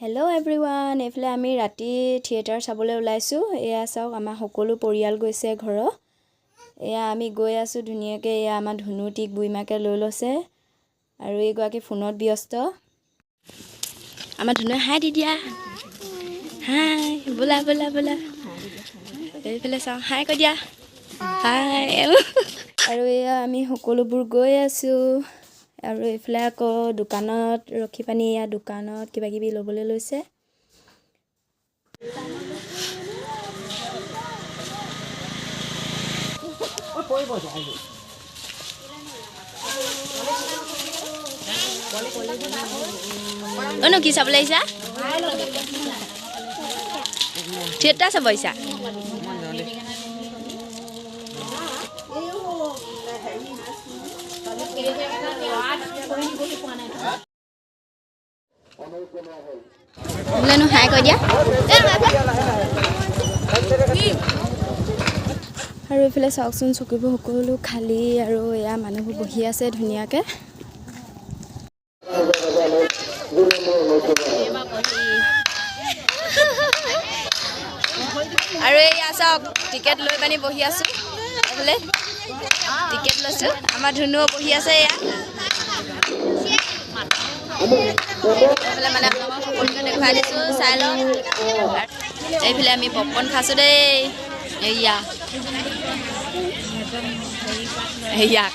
Hello' everyone, এইফালে আমি ৰাতি থিয়েটাৰ চাবলৈ ওলাইছোঁ। এয়া চাওক, আমাৰ সকলো পৰিয়াল গৈছে ঘৰৰ। এয়া আমি গৈ আছোঁ ধুনীয়াকৈ। এয়া আমাৰ ধুনুটিক বুঢ়ীমাকে লৈ লৈছে আৰু এইগৰাকী ফোনত ব্যস্ত। আমাৰ ধুনুৱে হাই দি দিয়া। হাই, বোলা বোলা বোলা। এইফালে চাওঁ, হাই কৈ দিয়া। হাই। আৰু এয়া আমি সকলোবোৰ গৈ আছোঁ। আৰু এইফালে আকৌ দোকানত ৰখি পানি এয়া দোকানত কিবা কিবি ল'বলৈ লৈছে। অনো কি চাবলৈ আহিছা? থিয়েটাৰ চাব আহিছা? বোলেনো হাই কৈ দিয়া। আৰু এইফালে চাওকচোন, চকীবোৰ সকলো খালী আৰু এয়া মানুহবোৰ বহি আছে ধুনীয়াকৈ। আৰু এয়া চাওক, টিকেট লৈ পানি বহি আছোঁ। এইফালে টিকেট লৈছোঁ। আমাৰ ধুনুও বহি আছে। এয়া এইফালে মানে আপোনালোকক সকলোকে দেখুৱাই দিছোঁ, চাই লওক। এইফালে আমি পপকৰ্ণ খাইছোঁ দেই। এয়া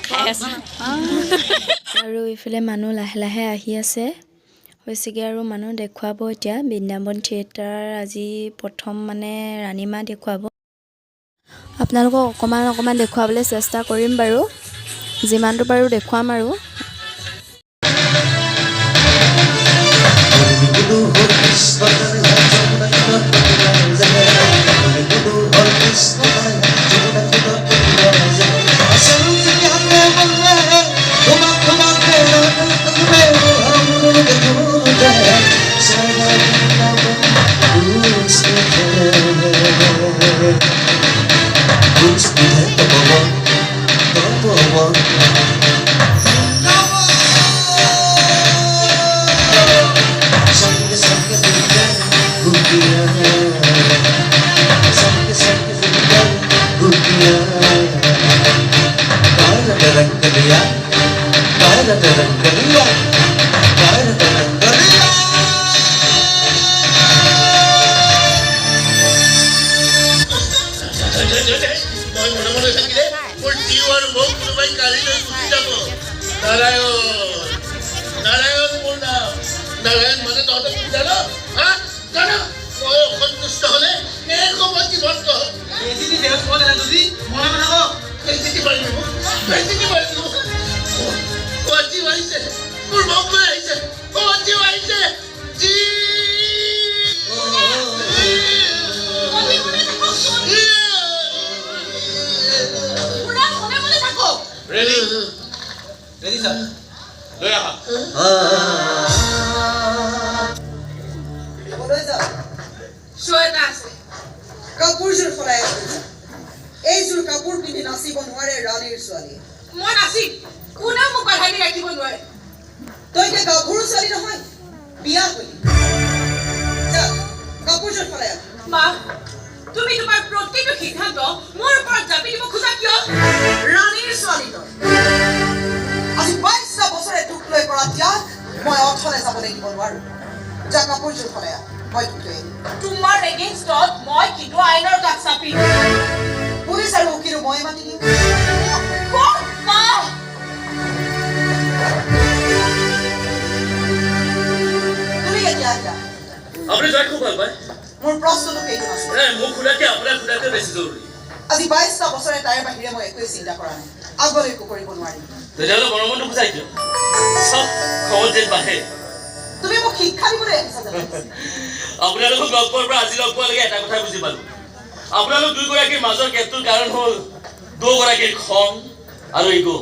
খাই আছোঁ। আৰু এইফালে মানুহ লাহে লাহে আহি আছে হৈছেগৈ। আৰু মানুহ দেখুৱাব এতিয়া বৃন্দাবন থিয়েটাৰ আজি প্ৰথম মানে ৰাণীমা দেখুৱাব। আপোনালোকক অকণমান দেখুৱাবলৈ চেষ্টা কৰিম বাৰু, যিমানটো পাৰোঁ দেখুৱাম আৰু। নারায়ণ মানে তহঁতে কি জানো? জানো মই অসন্তুষ্ট হলে এই সময় জীৱন্ত মোৰ মন গৈ আহিছে। আহিছে জি লৈ আহা। কাপোৰযোৰ সলাই এইযোৰ কাপোৰ পিন্ধি নাচিব নোৱাৰে ৰাণীৰ ছোৱালী। মই নাচিম, কোনেও মোক বাধা দি ৰাখিব নোৱাৰে। তই এতিয়া গাভৰু ছোৱালী নহয়, বিয়া হলি। কাপোৰযোৰ সলাই মা, তুমি তোমাৰ প্ৰতিটো সিদ্ধান্ত মোৰ ওপৰত জাপি দিব খোজা কিয়? ৰাণীৰ ছোৱালী তই। আজি 22টা বছৰে তোক লৈ কৰা ত্যাগ মই অথলে যাবলৈ দিব নোৱাৰো। যা কাপোৰযোৰ সলাই মই তোক লৈ আহিম। তোমাৰ এগেইনষ্টত মই কিন্তু আইনৰ কাষ চাপিম। পুলিচ আৰু উকিলো মই মাতি দিম। মা, তুমি কেতিয়া আহিলা? আপুনি যাই খুব ভাল পায়। মোৰ প্ৰশ্নটো সেইটো নাছিল। মোক সোধাতকে আপোনাৰ সোধাতে বেছি জৰুৰী। আজি 22টা বছৰে তাইৰ বাহিৰে মই একোৱে চিন্তা কৰা নাই। আগলৈ একো কৰিব নোৱাৰিম। তেতিয়াহ'লে মৰমটো বুজাই দিয়ক। চব খবৰ যেন বাঢ়ে। তুমি মোক শিক্ষা দিবলৈ আহিছা জানো? আপোনালোকক লগ পোৱাৰ পৰা আজি লগ পোৱালৈকে এটা কথা বুজি পালো। আপোনালোক দুয়োগৰাকীৰ মাজৰ গেপটোৰ কাৰণ হ'ল দুয়োগৰাকীৰ খং আৰু ইগো।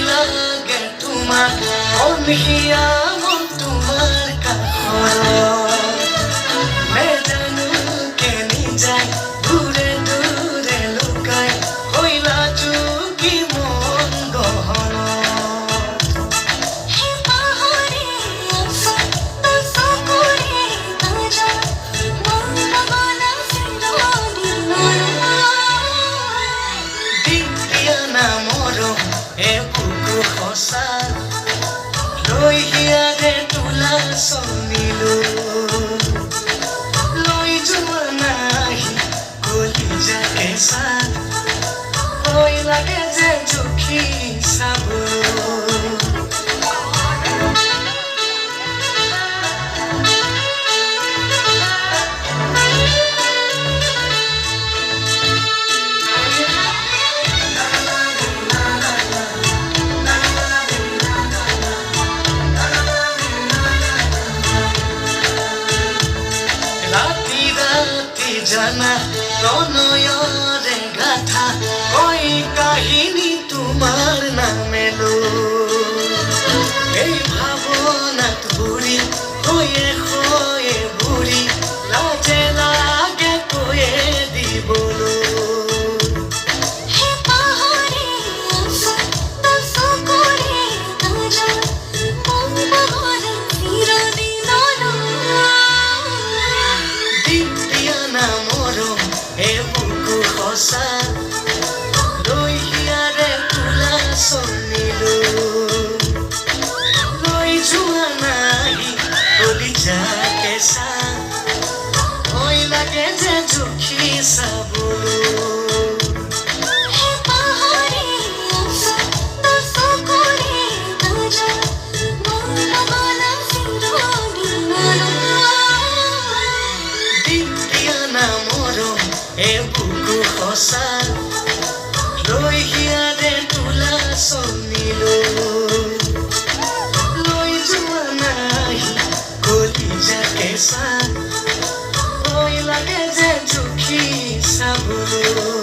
লাগে তোমাৰ অনহিয়া মন তোমাৰ কাষৰত নেজানো কেনি যায় দূৰে দূৰে লুকাই হইলা চুকি মন গহনত লৈ হিয়াৰে তোলা চনিলো লৈ যোৱা নাই কলিজা কেঁচা হৈ লাগে যে জুখি চাব জানা প্ৰণয়ৰে গাথা কৈ কাহিনী তোমাৰ নামেলো এই ভাৱনাত বুৰি হৈয়ে হৈয়ে বুৰি লাজে লাগে কৈয়ে দিবলৈ লৈ হিয়াৰে তোলা চনিলো লৈ যোৱা নাই কলিজা কেঁচা হৈ লাগে যে জুখি চাবলৈ সঁচা লৈ হিয়াৰে তোলা চনিলো লৈ যোৱা নাই কলিজা কেঁচা হৈ লাগে যে জুখি চাবলৈ